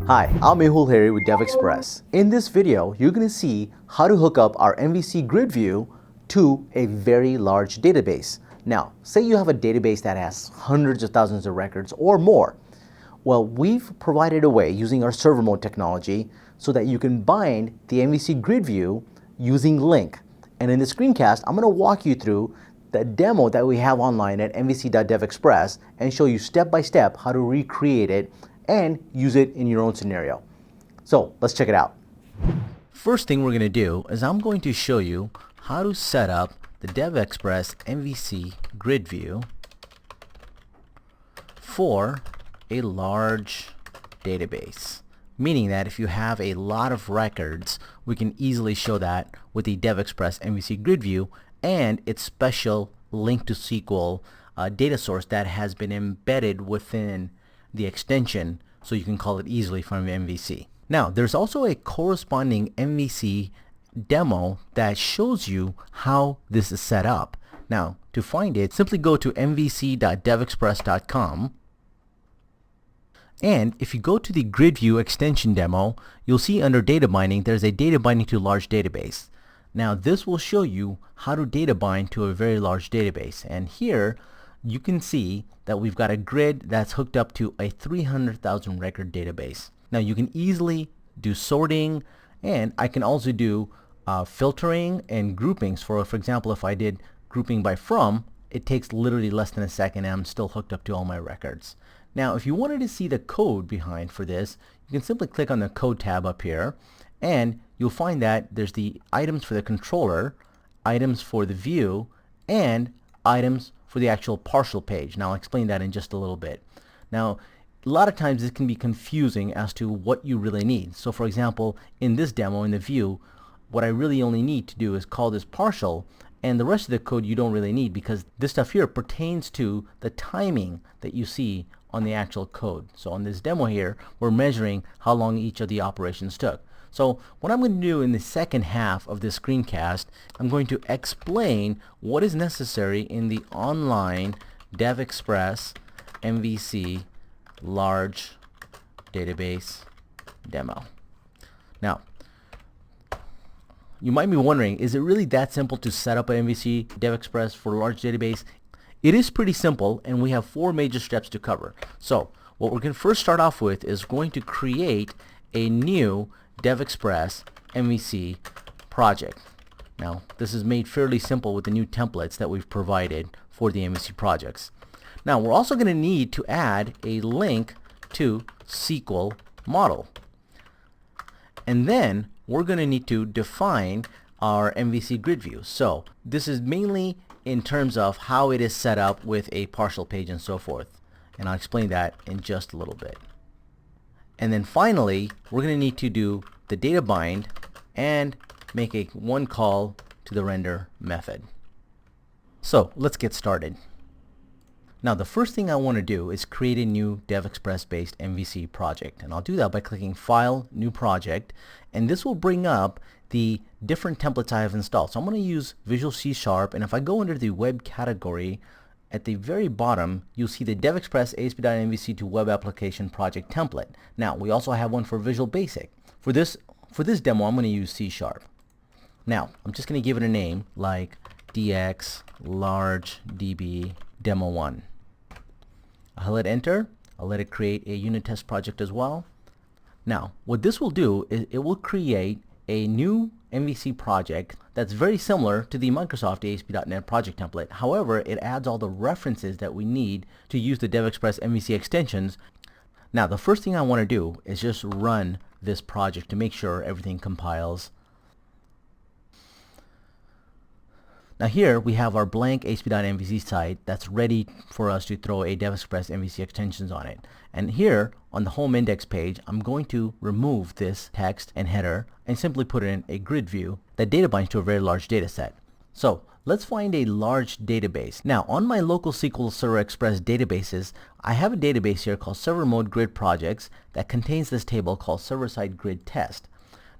Hi, I'm Mehul Harry with DevExpress. In this video, you're going to see how to hook up our MVC GridView to a very large database. Now, say you have a database that has hundreds of thousands of records or more. Well, we've provided a way using our server mode technology so that you can bind the MVC GridView using Link. And in the screencast, I'm going to walk you through the demo that we have online at mvc.devexpress and show you step by step how to recreate it and use it in your own scenario. So let's check it out. First thing we're going to do is I'm going to show you how to set up the DevExpress MVC GridView for a large database. Meaning that if you have a lot of records, we can easily show that with the DevExpress MVC GridView and its special link to SQL data source that has been embedded within the extension, so you can call it easily from MVC. Now, there's also a corresponding MVC demo that shows you how this is set up. Now, to find it, simply go to mvc.devexpress.com. And if you go to the GridView extension demo, you'll see under data binding, there's a data binding to large database. Now, this will show you how to data bind to a very large database. And here, you can see that we've got a grid that's hooked up to a 300,000 record database. Now, you can easily do sorting, and I can also do filtering and groupings. For example, if I did grouping by from, it takes literally less than a second and I'm still hooked up to all my records. Now, if you wanted to see the code behind for this, you can simply click on the code tab up here, and you'll find that there's the items for the controller, items for the view, and items for the actual partial page. Now, I'll explain that in just a little bit. Now, a lot of times this can be confusing as to what you really need. So for example, in this demo, in the view, what I really only need to do is call this partial, and the rest of the code you don't really need because this stuff here pertains to the timing that you see on the actual code. So on this demo here, we're measuring how long each of the operations took. So what I'm going to do in the second half of this screencast, I'm going to explain what is necessary in the online DevExpress MVC large database demo. Now, you might be wondering, is it really that simple to set up an MVC DevExpress for a large database? It is pretty simple, and we have 4 major steps to cover. So what we're going to first start off with is going to create a new DevExpress MVC project. Now, this is made fairly simple with the new templates that we've provided for the MVC projects. Now, we're also going to need to add a link to SQL model. And then we're going to need to define our MVC GridView. So this is mainly in terms of how it is set up with a partial page and so forth. And I'll explain that in just a little bit. And then finally, we're going to need to do the data bind and make one call to the render method. So let's get started. Now, the first thing I want to do is create a new DevExpress based MVC project. And I'll do that by clicking File, New Project. And this will bring up the different templates I have installed. So I'm going to use Visual C#, and if I go under the web category, at the very bottom, you'll see the DevExpress ASP.MVC to Web Application Project template. Now, we also have one for Visual Basic. For this demo, I'm going to use C#. Now, I'm just going to give it a name like DX Large DB Demo 1. I'll hit Enter. I'll let it create a unit test project as well. Now, what this will do is it will create a new MVC project that's very similar to the Microsoft ASP.NET project template. However, it adds all the references that we need to use the DevExpress MVC extensions. Now, the first thing I want to do is just run this project to make sure everything compiles. Now here we have our blank ASP.MVC site that's ready for us to throw a DevExpress MVC extensions on it. And here on the home index page, I'm going to remove this text and header and simply put in a grid view that data binds to a very large data set. So let's find a large database. Now on my local SQL Server Express databases, I have a database here called Server Mode Grid Projects that contains this table called Server-Side Grid Test.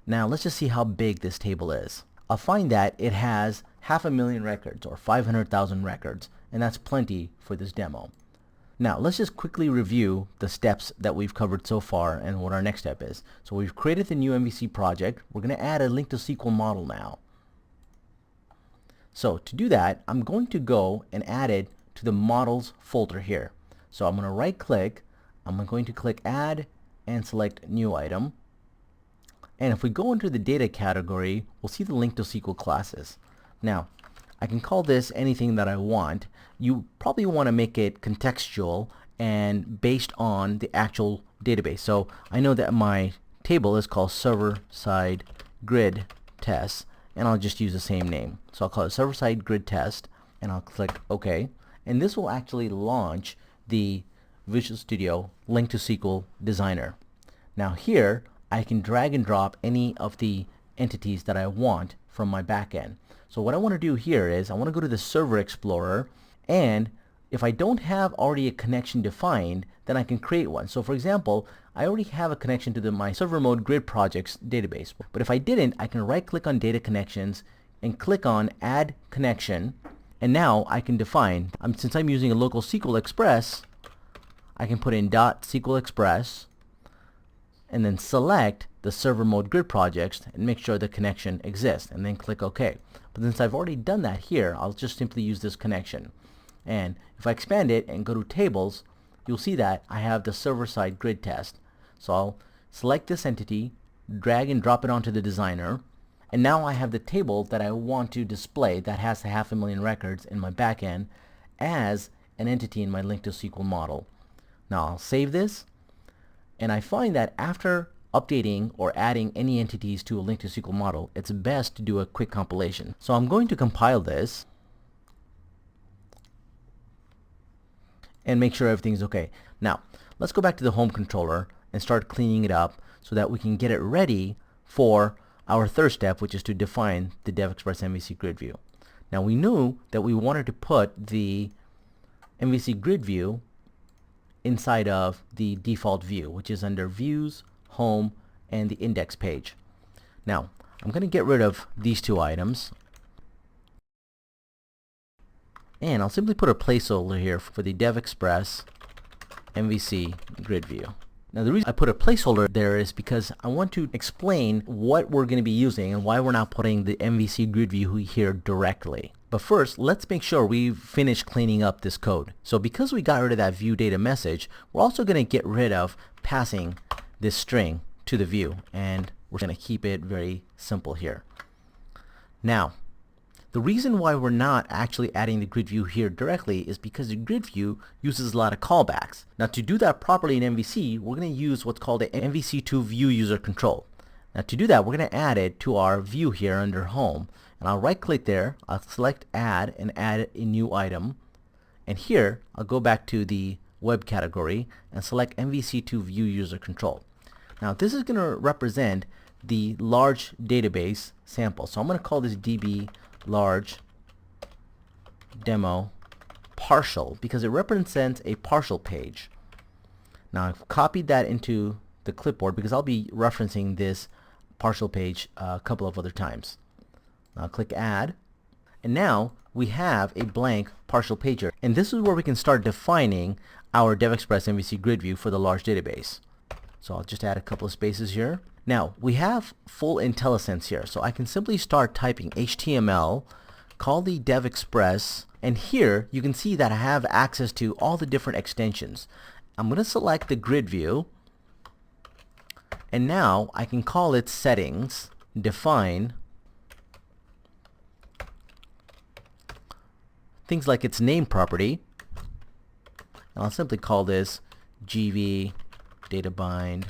Now let's just see how big this table is. I'll find that it has 500,000 records or 500,000 records, and that's plenty for this demo. Now let's just quickly review the steps that we've covered so far and what our next step is. So we've created the new MVC project. We're going to add a link to SQL model now. So to do that, I'm going to go and add it to the models folder here. So I'm going to right click, I'm going to click add and select new item. And if we go into the data category, we'll see the link to SQL classes. Now I can call this anything that I want. You probably want to make it contextual and based on the actual database. So I know that my table is called server-side grid test, and I'll just use the same name. So I'll call it server-side grid test, and I'll click OK. And this will actually launch the Visual Studio Link to SQL Designer. Now here I can drag and drop any of the entities that I want from my backend. So what I want to do here is I want to go to the Server Explorer, and if I don't have already a connection defined, then I can create one. So for example, I already have a connection to my server mode grid projects database. But if I didn't, I can right click on data connections and click on add connection, and now I can define, since I'm using a local SQL Express, I can put in .SQL Express and then select the server mode grid projects and make sure the connection exists, and then click OK. But since I've already done that here, I'll just simply use this connection. And if I expand it and go to tables, you'll see that I have the server-side grid test. So I'll select this entity, drag and drop it onto the designer, and now I have the table that I want to display that has 500,000 records in my backend as an entity in my link to SQL model. Now I'll save this, and I find that after updating or adding any entities to a link to SQL model, it's best to do a quick compilation. So I'm going to compile this and make sure everything's okay. Now let's go back to the home controller and start cleaning it up so that we can get it ready for our third step, which is to define the DevExpress MVC GridView. Now we knew that we wanted to put the MVC GridView inside of the default view, which is under Views, Home, and the Index page. Now I'm going to get rid of these two items, and I'll simply put a placeholder here for the DevExpress MVC GridView. Now the reason I put a placeholder there is because I want to explain what we're going to be using and why we're not putting the MVC GridView here directly. But first, let's make sure we've finished cleaning up this code. So because we got rid of that view data message, we're also going to get rid of passing this string to the view, and we're going to keep it very simple here. Now, the reason why we're not actually adding the grid view here directly is because the grid view uses a lot of callbacks. Now to do that properly in MVC, we're going to use what's called the MVC2 view user control. Now to do that, we're going to add it to our view here under Home. And I'll right click there, I'll select add and add a new item. And here, I'll go back to the web category and select MVC2 view user control. Now this is going to represent the large database sample. So I'm going to call this DB large demo partial because it represents a partial page. Now I've copied that into the clipboard because I'll be referencing this partial page a couple of other times. Now click add, and now we have a blank partial pager, and this is where we can start defining our DevExpress MVC GridView for the large database. So I'll just add a couple of spaces here. Now we have full IntelliSense here, so I can simply start typing HTML, call the DevExpress, and here you can see that I have access to all the different extensions. I'm going to select the grid view, and now I can call it settings, define things like its name property, and I'll simply call this GV data bind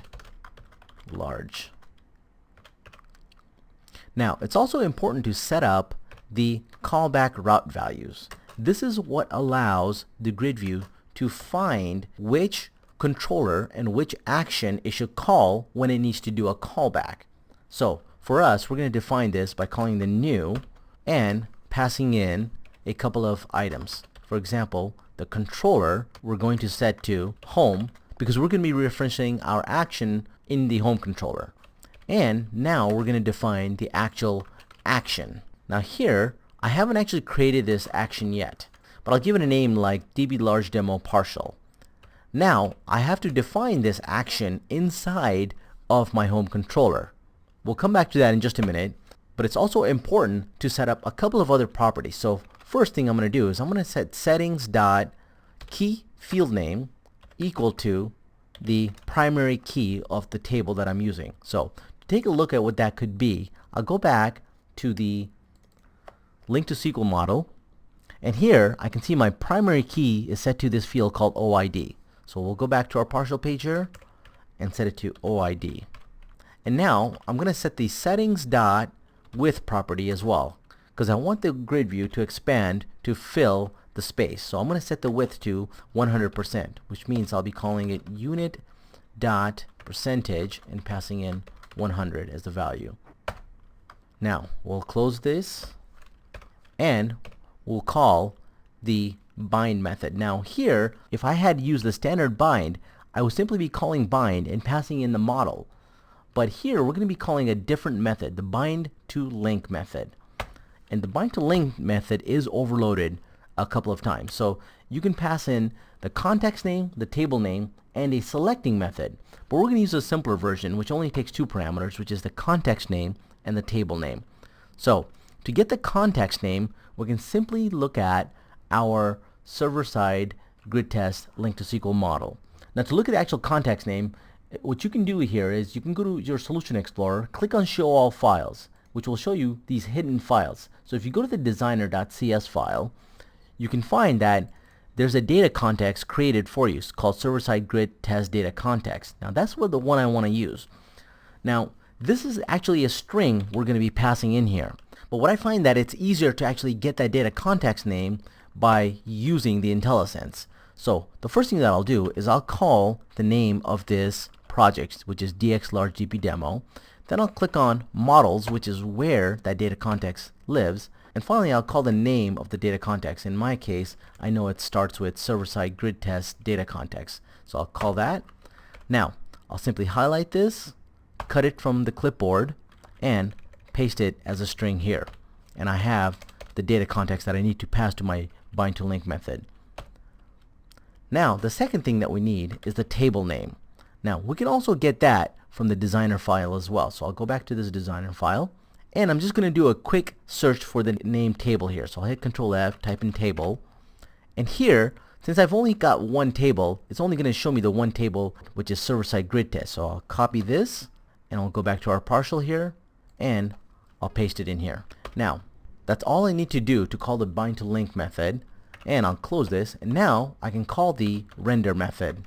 large. Now it's also important to set up the callback route values. This is what allows the grid view to find which controller and which action it should call when it needs to do a callback. So for us, we're going to define this by calling the new and passing in a couple of items. For example, the controller we're going to set to home because we're going to be referencing our action in the home controller. And now we're going to define the actual action. Now here, I haven't actually created this action yet, but I'll give it a name like DB large demo partial. Now I have to define this action inside of my home controller. We'll come back to that in just a minute, but it's also important to set up a couple of other properties. So first thing I'm going to do is I'm going to set settings.key field name equal to the primary key of the table that I'm using. So to take a look at what that could be, I'll go back to the link to SQL model, and here I can see my primary key is set to this field called OID. So we'll go back to our partial page here and set it to OID. And now I'm going to set the settings.width property as well, because I want the grid view to expand to fill the space. So I'm going to set the width to 100%, which means I'll be calling it unit.percentage and passing in 100 as the value. Now we'll close this and we'll call the bind method. Now here, if I had used the standard bind, I would simply be calling bind and passing in the model. But here we're going to be calling a different method, the bind to link method. And the bind to link method is overloaded a couple of times. So you can pass in the context name, the table name, and a selecting method. But we're going to use a simpler version which only takes two parameters, which is the context name and the table name. So to get the context name, we can simply look at our server-side grid test link to SQL model. Now to look at the actual context name, what you can do here is you can go to your Solution Explorer, click on Show All Files, which will show you these hidden files. So if you go to the designer.cs file, you can find that there's a data context created for you. It's called server-side grid test data context. Now that's the one I want to use. Now this is actually a string we're going to be passing in here. But what I find that it's easier to actually get that data context name by using the IntelliSense. So the first thing that I'll do is I'll call the name of this project, which is DXLargeDB demo. Then I'll click on models, which is where that data context lives. And finally I'll call the name of the data context. In my case, I know it starts with server-side grid test data context. So I'll call that. Now I'll simply highlight this, cut it from the clipboard, and paste it as a string here. And I have the data context that I need to pass to my bind to link method. Now the second thing that we need is the table name. Now we can also get that from the designer file as well. So I'll go back to this designer file, and I'm just going to do a quick search for the name table here. So I'll hit Control F, type in table, and here, since I've only got one table, it's only going to show me the one table, which is server-side grid test. So I'll copy this and I'll go back to our partial here and I'll paste it in here. Now that's all I need to do to call the bind to link method, and I'll close this, and now I can call the render method,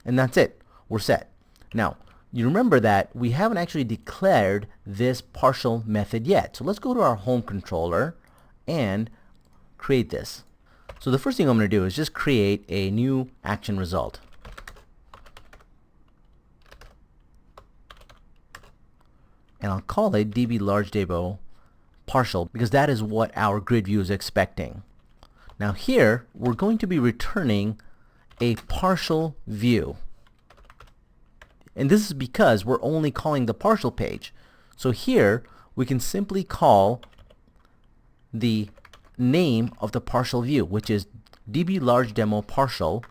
and that's it. We're set. Now you remember that we haven't actually declared this partial method yet. So let's go to our home controller and create this. So the first thing I'm going to do is just create a new action result. And I'll call it DB large demo partial, because that is what our grid view is expecting. Now here we're going to be returning a partial view. And this is because we're only calling the partial page. So here we can simply call the name of the partial view, which is DB large demo partial,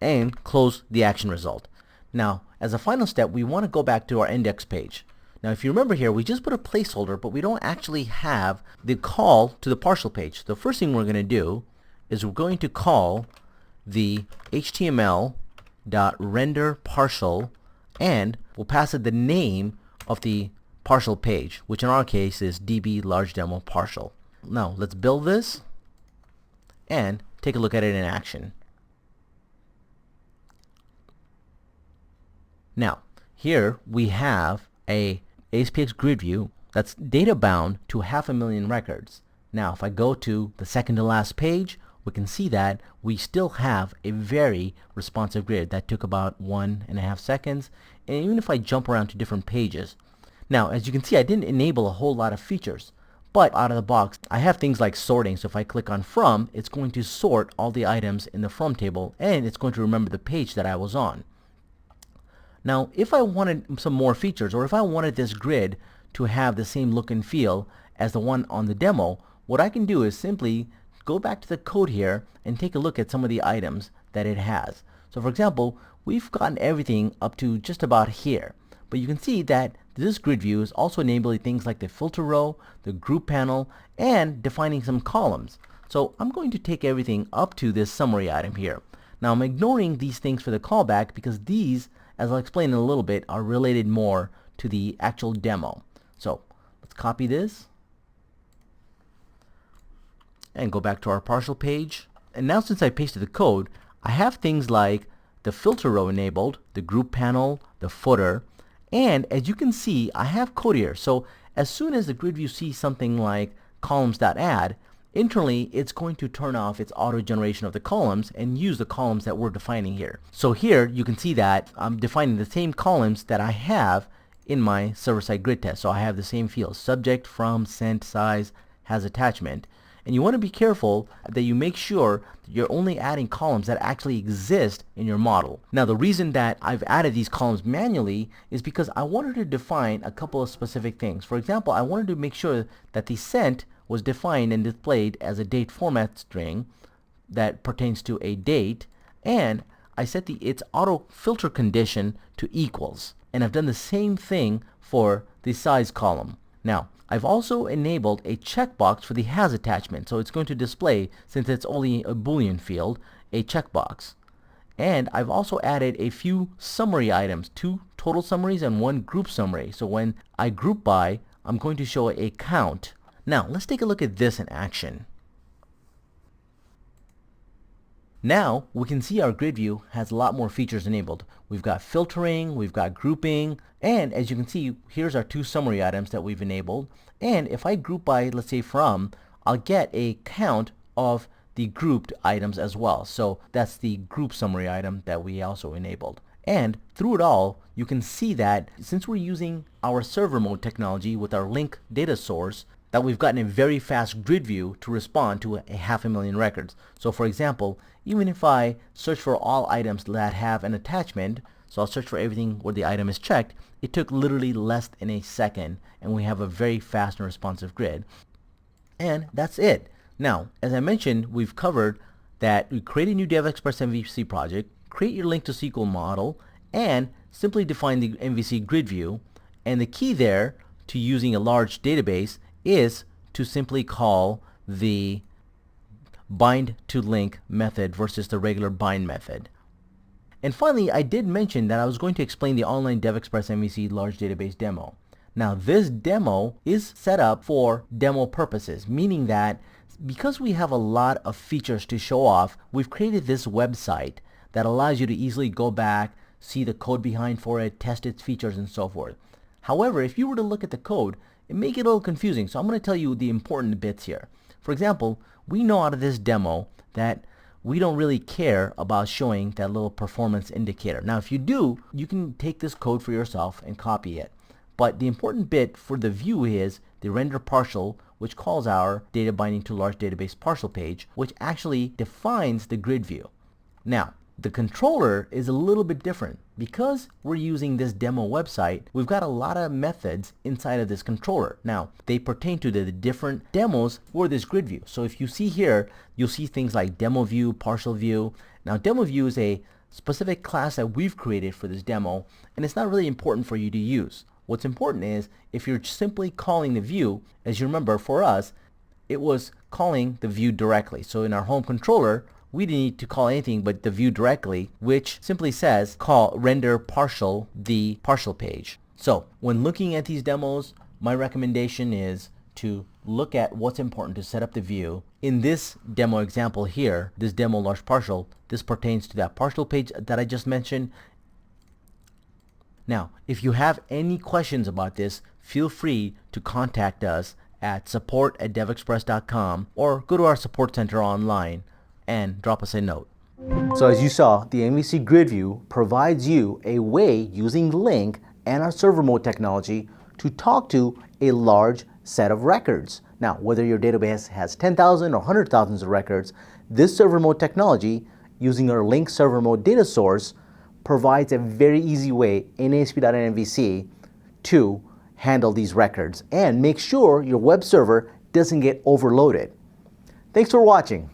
and close the action result. Now as a final step, we want to go back to our index page. Now if you remember here, we just put a placeholder, but we don't actually have the call to the partial page. The first thing we're going to do is we're going to call the HTML.renderPartial, and we'll pass it the name of the partial page, which in our case is DB large demo partial. Now let's build this and take a look at it in action. Now here we have a ASPX grid view that's data bound to 500,000 records. Now if I go to the second to last page, we can see that we still have a very responsive grid that took about 1.5 seconds, and even if I jump around to different pages. Now as you can see, I didn't enable a whole lot of features, but out of the box I have things like sorting. So if I click on from, it's going to sort all the items in the from table, and it's going to remember the page that I was on. Now if I wanted some more features, or if I wanted this grid to have the same look and feel as the one on the demo, what I can do is simply go back to the code here and take a look at some of the items that it has. So for example, we've gotten everything up to just about here. But you can see that this grid view is also enabling things like the filter row, the group panel, and defining some columns. So I'm going to take everything up to this summary item here. Now I'm ignoring these things for the callback because these, as I'll explain in a little bit, are related more to the actual demo. So let's copy this and go back to our partial page. And now since I pasted the code, I have things like the filter row enabled, the group panel, the footer, and as you can see, I have code here. So as soon as the grid view sees something like columns.add, internally it's going to turn off its auto generation of the columns and use the columns that we're defining here. So here you can see that I'm defining the same columns that I have in my server-side grid test. So I have the same fields: subject, from, sent, size, has attachment. And you want to be careful that you make sure that you're only adding columns that actually exist in your model. Now the reason that I've added these columns manually is because I wanted to define a couple of specific things. For example, I wanted to make sure that the sent was defined and displayed as a date format string that pertains to a date, and I set its auto filter condition to equals. And I've done the same thing for the size column. Now I've also enabled a checkbox for the has attachment, so it's going to display, since it's only a Boolean field, a checkbox. And I've also added a few summary items, 2 total summaries and 1 group summary. So when I group by, I'm going to show a count. Now let's take a look at this in action. Now we can see our grid view has a lot more features enabled. We've got filtering, we've got grouping, and as you can see, here's our 2 summary items that we've enabled. And if I group by, let's say from, I'll get a count of the grouped items as well. So that's the group summary item that we also enabled. And through it all, you can see that since we're using our server mode technology with our link data source, that we've gotten a very fast grid view to respond to 500,000 records. So for example, even if I search for all items that have an attachment, so I'll search for everything where the item is checked, it took literally less than a second, and we have a very fast and responsive grid. And that's it. Now, as I mentioned, we've covered that we create a new DevExpress MVC project, create your link to SQL model, and simply define the MVC grid view. And the key there to using a large database is to simply call the bind to link method versus the regular bind method. And finally, I did mention that I was going to explain the online DevExpress MVC large database demo. Now this demo is set up for demo purposes, meaning that because we have a lot of features to show off, we've created this website that allows you to easily go back, see the code behind for it, test its features, and so forth. However, if you were to look at the code, it may get a little confusing, so I'm going to tell you the important bits here. For example, we know out of this demo that we don't really care about showing that little performance indicator. Now if you do, you can take this code for yourself and copy it. But the important bit for the view is the render partial, which calls our data binding to large database partial page, which actually defines the grid view. Now, the controller is a little bit different. Because we're using this demo website, we've got a lot of methods inside of this controller. Now, they pertain to the different demos for this grid view. So if you see here, you'll see things like demo view, partial view. Now, demo view is a specific class that we've created for this demo, and it's not really important for you to use. What's important is if you're simply calling the view, as you remember for us, it was calling the view directly. So in our home controller, we didn't need to call anything but the view directly, which simply says call render partial the partial page. So when looking at these demos, my recommendation is to look at what's important to set up the view. In this demo example here, this demo large partial, this pertains to that partial page that I just mentioned. Now, if you have any questions about this, feel free to contact us at support@devexpress.com or go to our support center online and drop us a note. So as you saw, the MVC GridView provides you a way using link and our server mode technology to talk to a large set of records. Now, whether your database has 10,000 or 100,000 of records, this server mode technology using our link server mode data source provides a very easy way in ASP.NET MVC to handle these records and make sure your web server doesn't get overloaded. Thanks for watching.